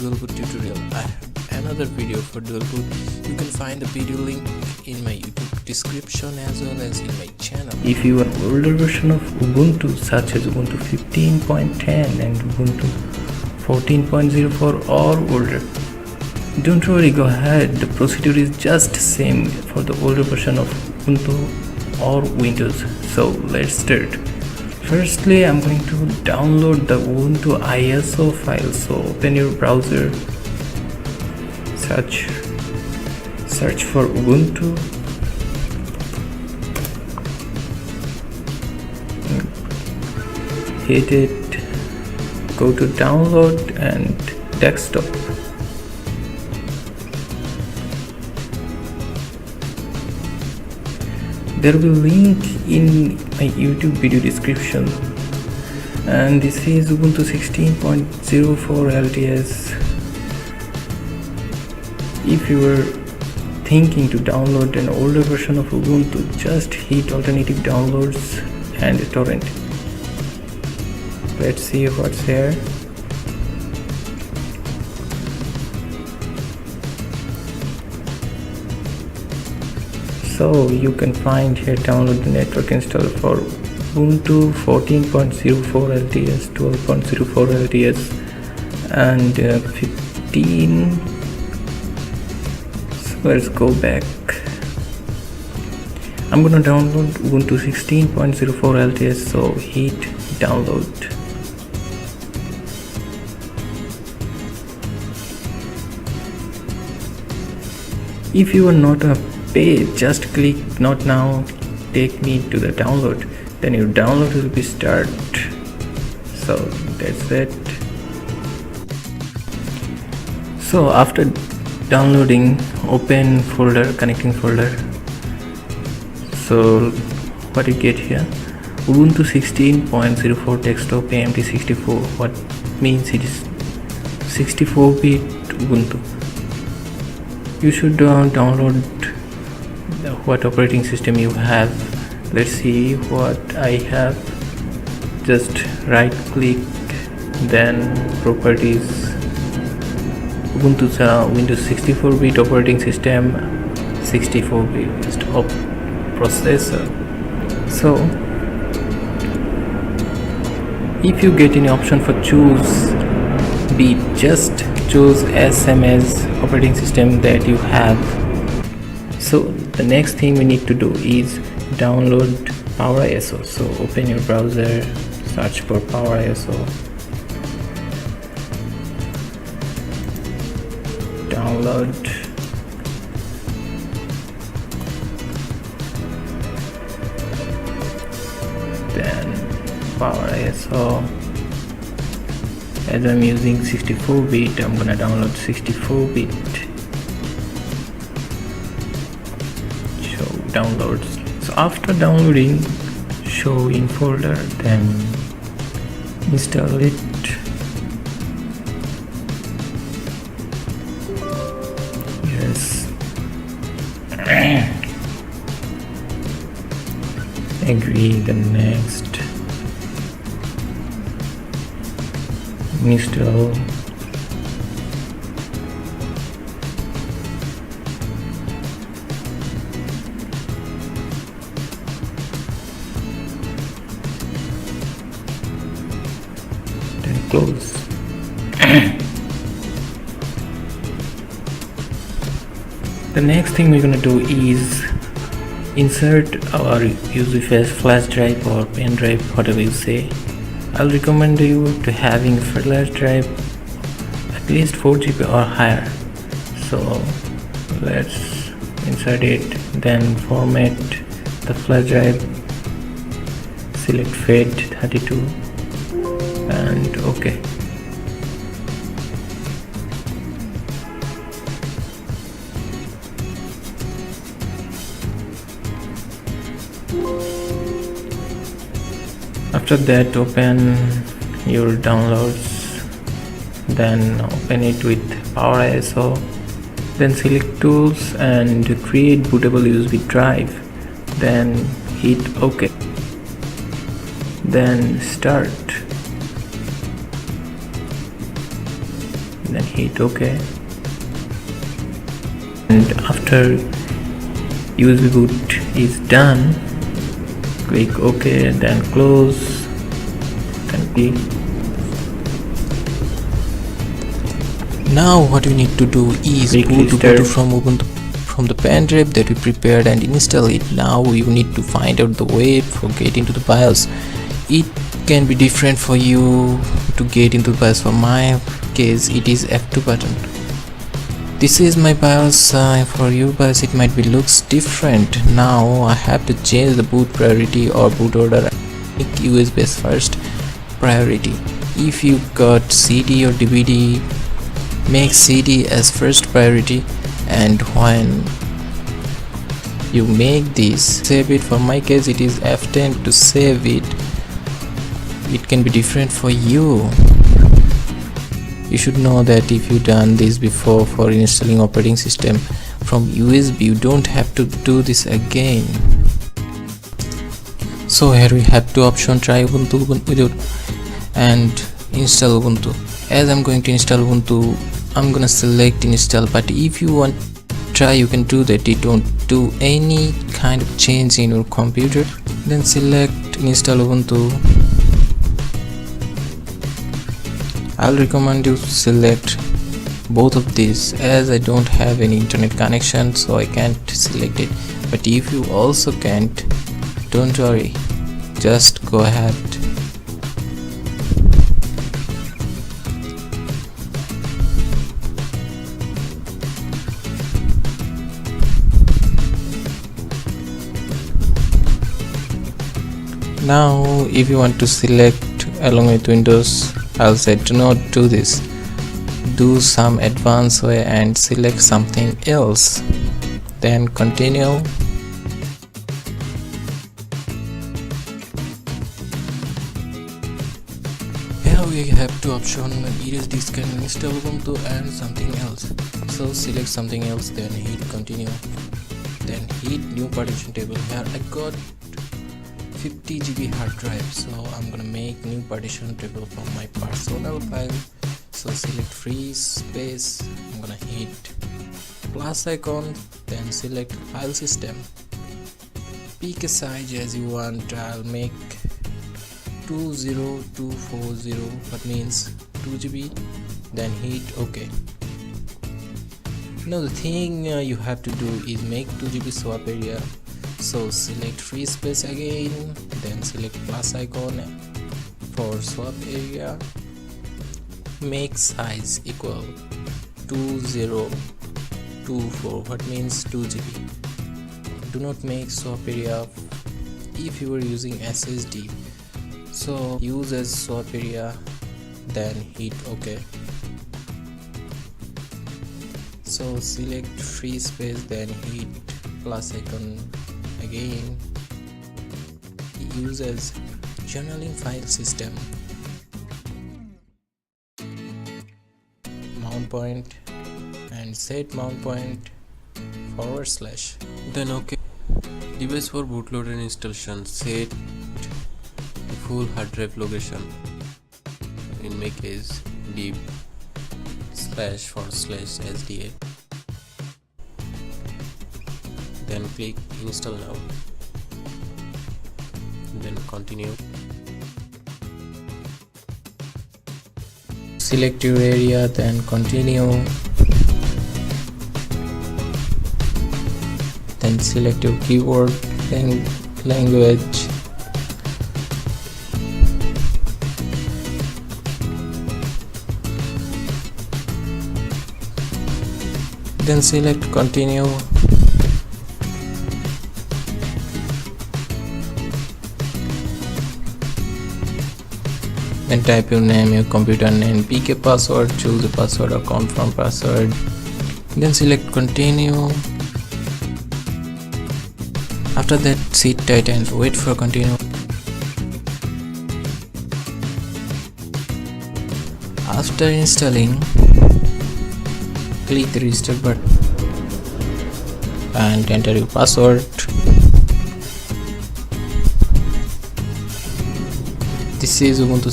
dual boot tutorial. I have another video for dual boot. You can find the video link in my YouTube description as well as in my channel. If you want older version of Ubuntu such as Ubuntu 15.10 and Ubuntu 14.04 or older, don't worry, go ahead. The procedure is just same for the older version of Ubuntu or Windows. So let's start. Firstly, I'm going to download the Ubuntu ISO file. So open your browser, search for Ubuntu, hit it, go to download and desktop. There will be link in my YouTube video description, and this is Ubuntu 16.04 LTS. If you were thinking to download an older version of Ubuntu, just hit alternative downloads and torrent. Let's see what's here. So you can find here download the network installer for Ubuntu 14.04 LTS, 12.04 LTS and 15. So let's go back. I'm gonna download Ubuntu 16.04 LTS, so hit download. If you are not a page, just click not now, take me to the download, then your download will be start. So that's it. So after downloading, open folder, connecting folder. So what you get here, Ubuntu 16.04 desktop AMD64. What means it is 64-bit Ubuntu. You should download what operating system you have. Let's see what I have. Just right click, then properties, Ubuntu Windows 64-bit operating system, 64-bit processor. So if you get any option for choose bit, just choose SMS operating system that you have. So the next thing we need to do is download PowerISO. So open your browser, search for PowerISO, download, then PowerISO. As I'm using 64-bit, I'm gonna download 64-bit. Downloads. So after downloading, show in folder, then install it. Yes. Agree. The next. Install. Close. The next thing we're gonna do is insert our UFS flash drive or pen drive, whatever you say. I'll recommend you to having flash drive at least 4 GB or higher. So let's insert it, then format the flash drive, select FAT32 and OK. After that, open your downloads, then open it with PowerISO, then select tools and create bootable USB drive, then hit OK, then start, then hit OK. And after USB boot is done, click OK, then close, continue. Now what we need to do is boot Ubuntu from Ubuntu from the pen drive that we prepared and install it. Now you need to find out the way for getting to the BIOS. It can be different for you to get into the BIOS. For my case it is F2 button. This is my BIOS. For you BIOS it might be looks different. Now I have to change the boot priority or boot order. Make USB as first priority. If you got CD or DVD, make CD as first priority, and when you make this, save it. For my case it is F10 to save it. It can be different for you. You should know that if you done this before for installing operating system from USB, you don't have to do this again. So here we have two options: try Ubuntu and install Ubuntu. As I'm going to install Ubuntu, I'm gonna select install, but if you want try, you can do that. You don't do any kind of change in your computer, then select install Ubuntu. I'll recommend you select both of these, as I don't have any internet connection so I can't select it. But if you also can't, don't worry, just go ahead. Now if you want to select along with Windows, I'll say do not do this. Do some advanced way and select something else, then continue. Here we have two options: erase disk and install Ubuntu, and something else. So select something else, then hit continue, then hit new partition table. Here I got 50 GB hard drive, so I'm gonna make new partition table from my personal file. So select free space, I'm gonna hit plus icon, then select file system. Pick a size as you want. I'll make 20240, that means 2 GB, then hit OK. Now the thing you have to do is make 2 GB swap area. So select free space again, then select plus icon for swap area. Make size equal 2024, what means 2 GB. Do not make swap area if you are using SSD. So use as swap area, then hit OK. So select free space, then hit plus icon again. Use as journaling file system. Mount point and set mount point / then OK. Device for bootloader and installation, set full hard drive location. In my case deep//sda. Then click install now, then continue. Select your area, then continue, then select your keyboard, then language, then select continue. Then type your name, your computer name, pick a password, choose a password or confirm password, then select continue. After that, sit tight and wait for continue. After installing, click the register button and enter your password. This is Ubuntu